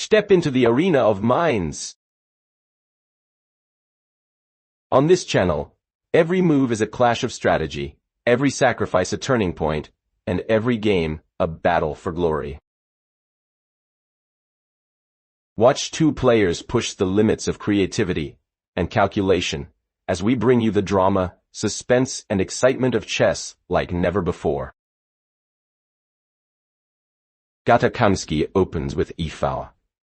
Step into the arena of minds. On this channel, every move is a clash of strategy, every sacrifice a turning point, and every game a battle for glory. Watch two players push the limits of creativity and calculation as we bring you the drama, suspense, and excitement of chess like never before. Gata Kamsky opens with e4,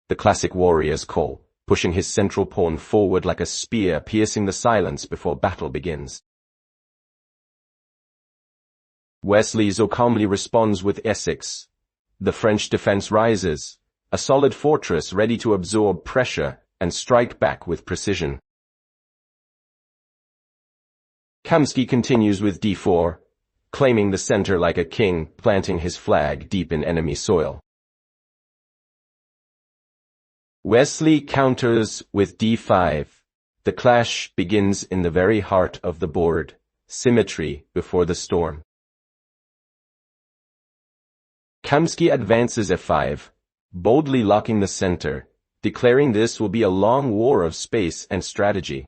the classic warrior's call, pushing his central pawn forward like a spear piercing the silence before battle begins. Wesley So calmly responds with e6. The French defense rises, a solid fortress ready to absorb pressure and strike back with precision. Kamsky continues with d4, claiming the center like a king, planting his flag deep in enemy soil. Wesley counters with d5. The clash begins in the very heart of the board, symmetry before the storm. Kamsky advances f5, boldly locking the center, declaring this will be a long war of space and strategy.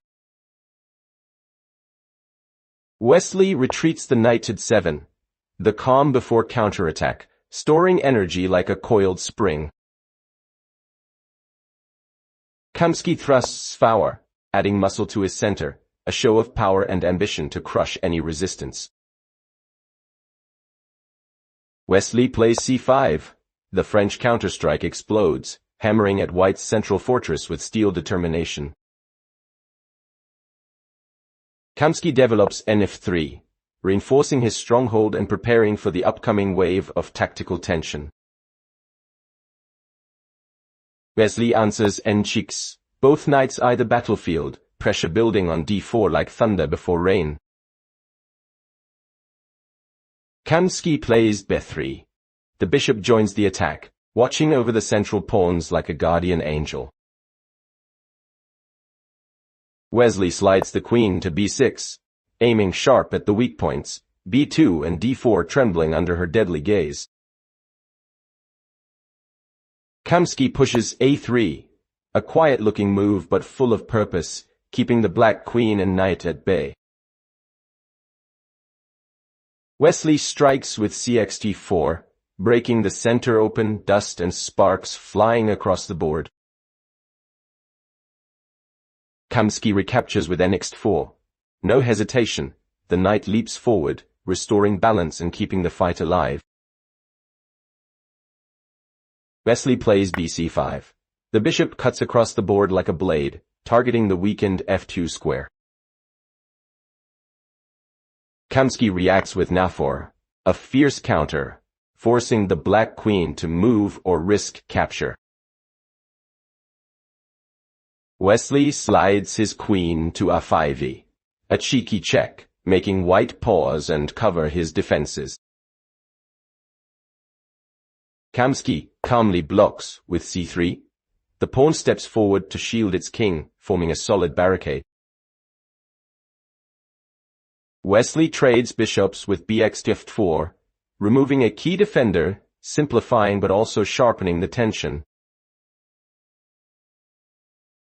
Wesley retreats the knight to d7, the calm before counterattack, storing energy like a coiled spring. Kamsky thrusts forward, adding muscle to his center, a show of power and ambition to crush any resistance. Wesley plays c5. The French counterstrike explodes, hammering at White's central fortress with steel determination. Kamsky develops nf3, reinforcing his stronghold and preparing for the upcoming wave of tactical tension. Wesley answers n6. Both knights eye the battlefield, pressure building on d4 like thunder before rain. Kamsky plays b3. The bishop joins the attack, watching over the central pawns like a guardian angel. Wesley slides the queen to b6, aiming sharp at the weak points, b2 and d4 trembling under her deadly gaze. Kamsky pushes a3, a quiet-looking move but full of purpose, keeping the black queen and knight at bay. Wesley strikes with cxt4, breaking the center open, dust and sparks flying across the board. Kamsky recaptures with nx4. No hesitation, the knight leaps forward, restoring balance and keeping the fight alive. Wesley plays bc5. The bishop cuts across the board like a blade, targeting the weakened f2 square. Kamsky reacts with na4, a fierce counter, forcing the black queen to move or risk capture. Wesley slides his queen to a5e, a cheeky check, making White pause and cover his defenses. Kamsky calmly blocks with c3. The pawn steps forward to shield its king, forming a solid barricade. Wesley trades bishops with bx4, removing a key defender, simplifying but also sharpening the tension.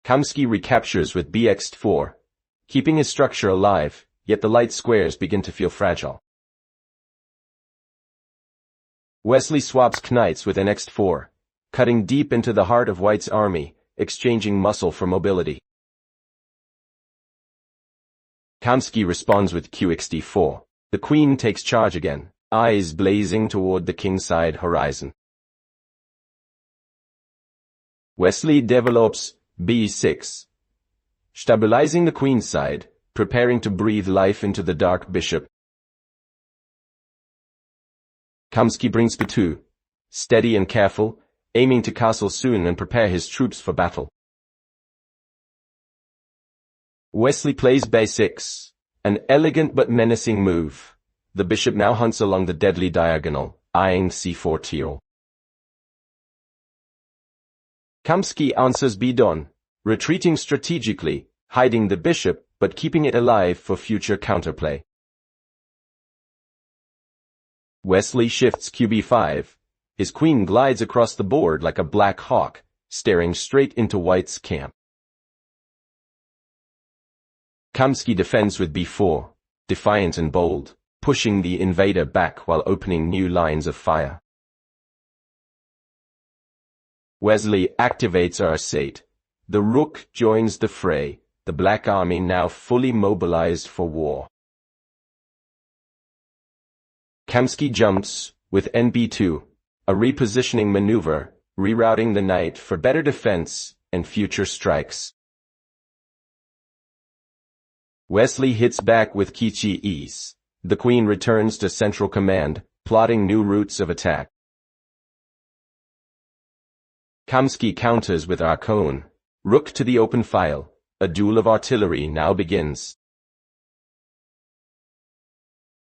Kamsky recaptures with bx4, keeping his structure alive, yet the light squares begin to feel fragile. Wesley swaps knights with nx4, cutting deep into the heart of White's army, exchanging muscle for mobility. Kamsky responds with qxd4. The queen takes charge again, eyes blazing toward the kingside horizon. Wesley develops b6, stabilizing the queen's side, preparing to breathe life into the dark bishop. Kamsky brings b2, steady and careful, aiming to castle soon and prepare his troops for battle. Wesley plays b6, an elegant but menacing move. The bishop now hunts along the deadly diagonal, eyeing c4 tier. Kamsky answers b-don, retreating strategically, hiding the bishop but keeping it alive for future counterplay. Wesley shifts qb5. His queen glides across the board like a black hawk, staring straight into white's camp. Kamsky defends with b4, defiant and bold, pushing the invader back while opening new lines of fire. Wesley activates r8. The rook joins the fray, the black army now fully mobilized for war. Kamsky jumps with nb2, a repositioning maneuver, rerouting the knight for better defense and future strikes. Wesley hits back with key-e. The queen returns to central command, plotting new routes of attack. Kamsky counters with r-pawn, rook to the open file. A duel of artillery now begins.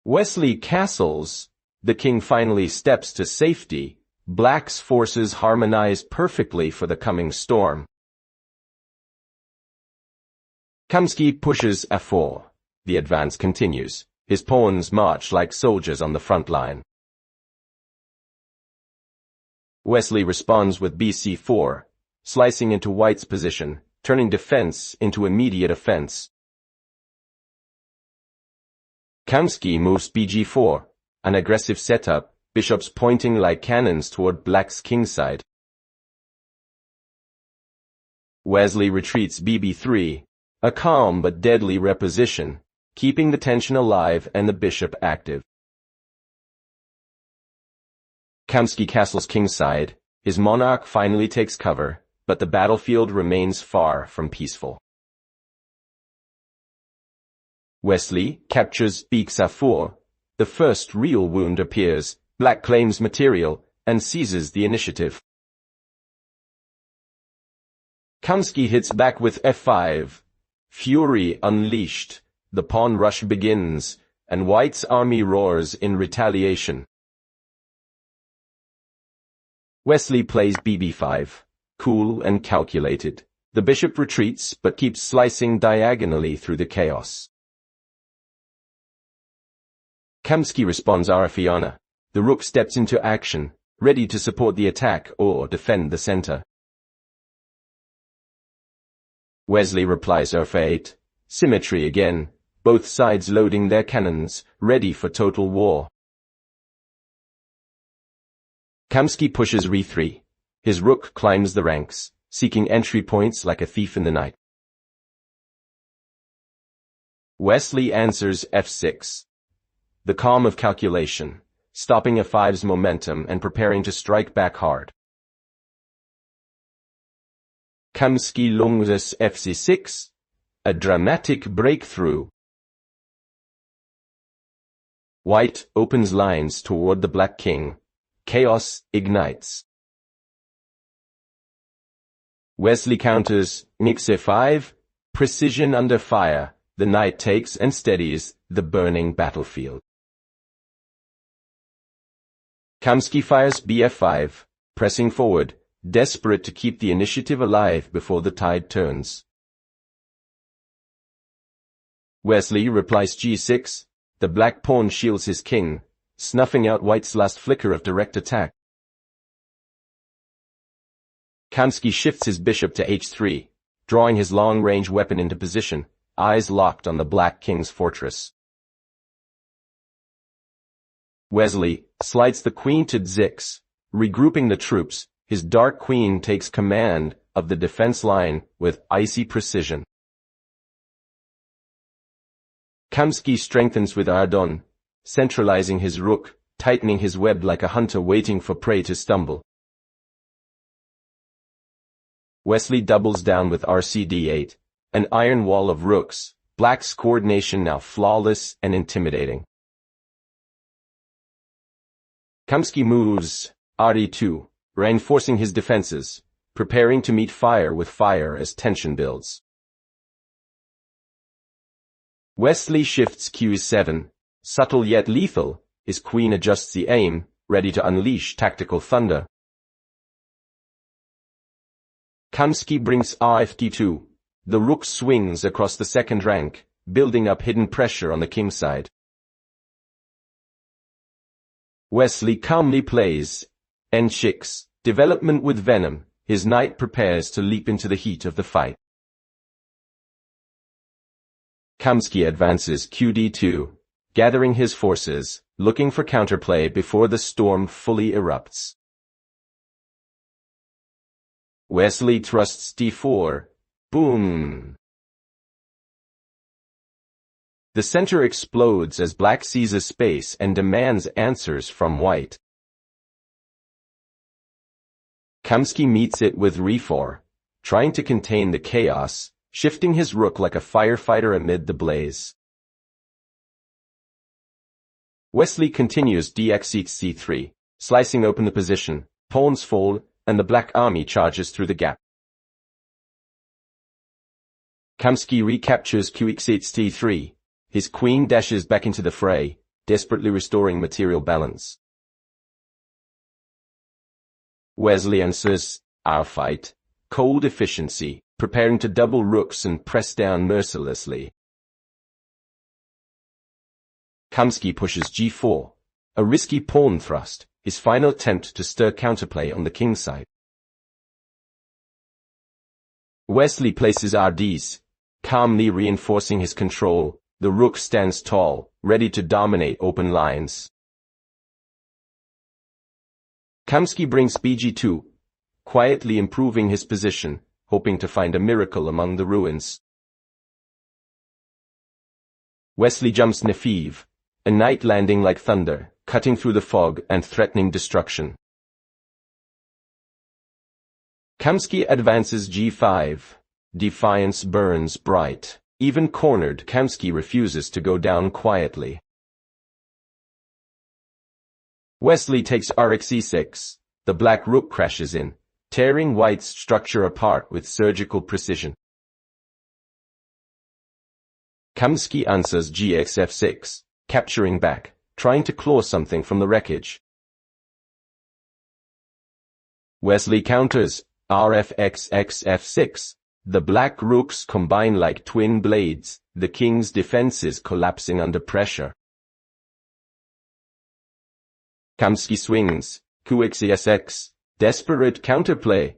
Wesley castles. The king finally steps to safety. Black's forces harmonize perfectly for the coming storm. Kamsky pushes f4. The advance continues. His pawns march like soldiers on the front line. Wesley responds with bc4, slicing into white's position, turning defense into immediate offense. Kamsky moves bg4, an aggressive setup, bishops pointing like cannons toward black's kingside. Wesley retreats bb3, a calm but deadly reposition, keeping the tension alive and the bishop active. Kamsky castles kingside. His monarch finally takes cover, but the battlefield remains far from peaceful. Wesley captures bx4. The first real wound appears. Black claims material and seizes the initiative. Kamsky hits back with f5. Fury unleashed. The pawn rush begins, and white's army roars in retaliation. Wesley plays bb5. Cool and calculated. The bishop retreats but keeps slicing diagonally through the chaos. Kamsky responds r-Fiona. The rook steps into action, ready to support the attack or defend the center. Wesley replies f8. Symmetry again, both sides loading their cannons, ready for total war. Kamsky pushes re3. His rook climbs the ranks, seeking entry points like a thief in the night. Wesley answers f6. The calm of calculation, stopping f5's momentum and preparing to strike back hard. Kamsky lunges fc6, a dramatic breakthrough. White opens lines toward the black king. Chaos ignites. Wesley counters nix f5, precision under fire. The knight takes and steadies the burning battlefield. Kamsky fires bf5, pressing forward, desperate to keep the initiative alive before the tide turns. Wesley replies g6. The black pawn shields his king, snuffing out white's last flicker of direct attack. Kamsky shifts his bishop to h3, drawing his long-range weapon into position, eyes locked on the black king's fortress. Wesley slides the queen to d6, regrouping the troops. His dark queen takes command of the defense line with icy precision. Kamsky strengthens with Ardon, centralizing his rook, tightening his web like a hunter waiting for prey to stumble. Wesley doubles down with rcd8, an iron wall of rooks, black's coordination now flawless and intimidating. Kamsky moves rd2, reinforcing his defenses, preparing to meet fire with fire as tension builds. Wesley shifts q7, subtle yet lethal. His queen adjusts the aim, ready to unleash tactical thunder. Kamsky brings rfd2. The rook swings across the second rank, building up hidden pressure on the king's side. Wesley calmly plays n6, development with venom, his knight prepares to leap into the heat of the fight. Kamsky advances QD2, gathering his forces, looking for counterplay before the storm fully erupts. Wesley thrusts D4. Boom! The center explodes as black seizes space and demands answers from white. Kamsky meets it with Re4, trying to contain the chaos, shifting his rook like a firefighter amid the blaze. Wesley continues DX C3, slicing open the position, pawns fall, and the black army charges through the gap. Kamsky recaptures QX8 His queen dashes back into the fray, desperately restoring material balance. Wesley answers, our fight, cold efficiency, preparing to double rooks and press down mercilessly. Kamsky pushes G4, a risky pawn thrust, his final attempt to stir counterplay on the king side. Wesley places RDs, calmly reinforcing his control. The rook stands tall, ready to dominate open lines. Kamsky brings BG2, quietly improving his position, hoping to find a miracle among the ruins. Wesley jumps Nefiv, a knight landing like thunder, cutting through the fog and threatening destruction. Kamsky advances G5. Defiance burns bright. Even cornered, Kamsky refuses to go down quietly. Wesley takes RxE6. The black rook crashes in, tearing white's structure apart with surgical precision. Kamsky answers GXF6, capturing back, trying to claw something from the wreckage. Wesley counters RFXXF6. The black rooks combine like twin blades, the king's defenses collapsing under pressure. Kamsky swings, QXESX, desperate counterplay.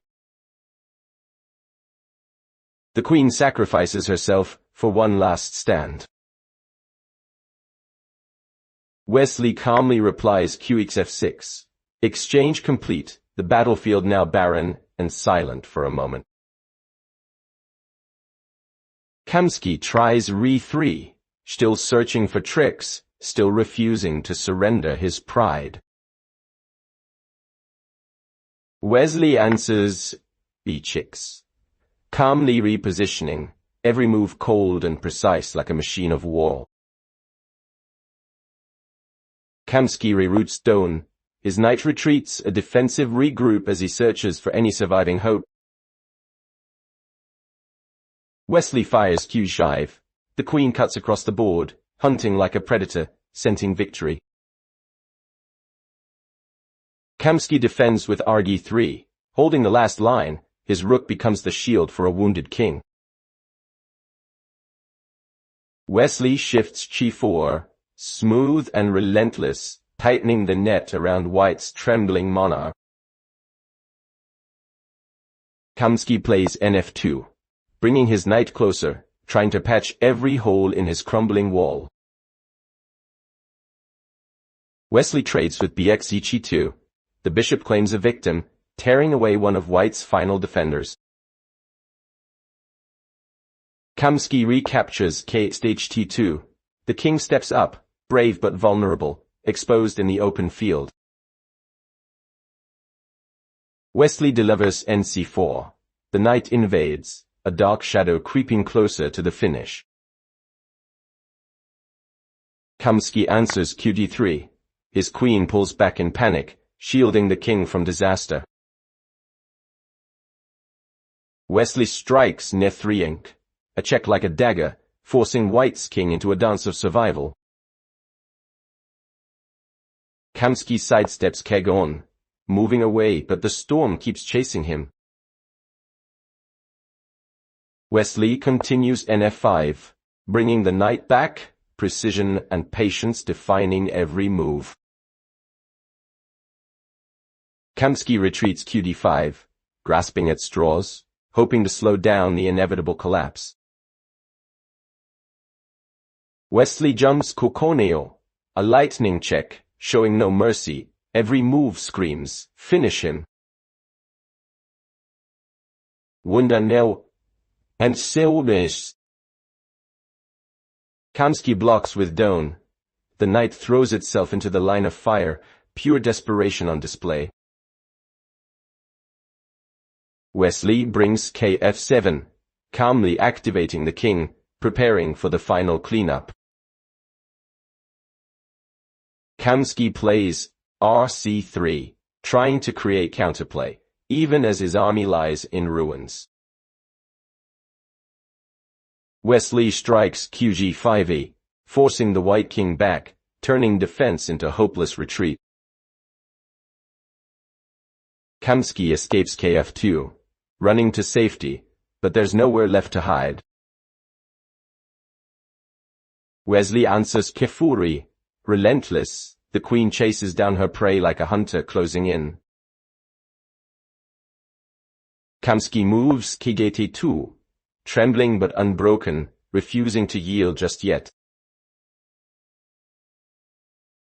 The queen sacrifices herself for one last stand. Wesley calmly replies QXF6. Exchange complete, the battlefield now barren and silent for a moment. Kamsky tries Re3, still searching for tricks, still refusing to surrender his pride. Wesley answers B6, calmly repositioning, every move cold and precise like a machine of war. Kamsky reroutes stone, his knight retreats, a defensive regroup as he searches for any surviving hope. Wesley fires Q5. The queen cuts across the board, hunting like a predator, scenting victory. Kamsky defends with RD3. Holding the last line, his rook becomes the shield for a wounded king. Wesley shifts G4, smooth and relentless, tightening the net around white's trembling monarch. Kamsky plays NF2. Bringing his knight closer, trying to patch every hole in his crumbling wall. Wesley trades with BXE2. The bishop claims a victim, tearing away one of white's final defenders. Kamsky recaptures K-stage T2. The king steps up, brave but vulnerable, exposed in the open field. Wesley delivers NC4. The knight invades, a dark shadow creeping closer to the finish. Kamsky answers QD3. His queen pulls back in panic, shielding the king from disaster. Wesley strikes Ne3, a check like a dagger, forcing white's king into a dance of survival. Kamsky sidesteps Kegon, moving away, but the storm keeps chasing him. Wesley continues NF5, bringing the knight back, precision and patience defining every move. Kamsky retreats QD5, grasping at straws, hoping to slow down the inevitable collapse. Wesley jumps Kokoneo, a lightning check, showing no mercy. Every move screams, finish him. Wunda neo, and skirmishes. Kamsky blocks with Doan. The knight throws itself into the line of fire, pure desperation on display. Wesley brings kf7, calmly activating the king, preparing for the final cleanup. Kamsky plays rc3, trying to create counterplay, even as his army lies in ruins. Wesley strikes qg5e, forcing the white king back, turning defense into hopeless retreat. Kamsky escapes kf2, running to safety, but there's nowhere left to hide. Wesley answers kefuri, relentless. The queen chases down her prey like a hunter closing in. Kamsky moves kgt2, trembling but unbroken, refusing to yield just yet.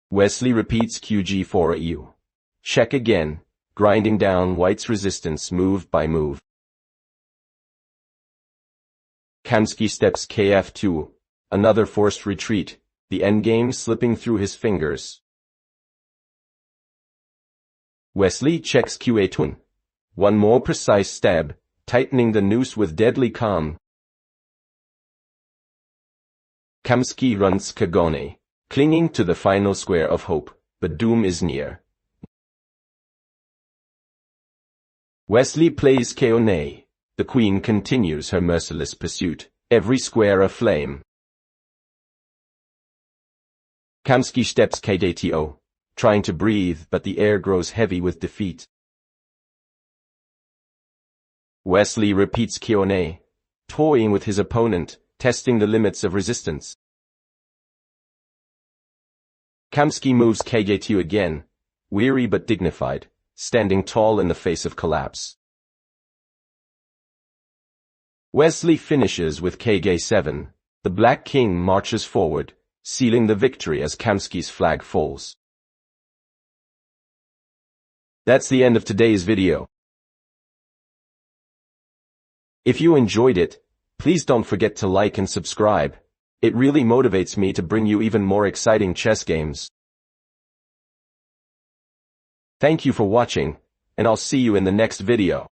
Wesley repeats qg4u. Check again, grinding down white's resistance move by move. Kamsky steps kf2, another forced retreat, the endgame slipping through his fingers. Wesley checks qa2, one more precise stab, tightening the noose with deadly calm. Kamsky runs kagone, clinging to the final square of hope, but doom is near. Wesley plays keone. The queen continues her merciless pursuit, every square aflame. Kamsky steps kdto, trying to breathe, but the air grows heavy with defeat. Wesley repeats keone, toying with his opponent, testing the limits of resistance. Kamsky moves kg2 again, weary but dignified, standing tall in the face of collapse. Wesley finishes with kg7. The Black King marches forward, sealing the victory as Kamsky's flag falls. That's the end of today's video. If you enjoyed it, please don't forget to like and subscribe. It really motivates me to bring you even more exciting chess games. Thank you for watching, and I'll see you in the next video.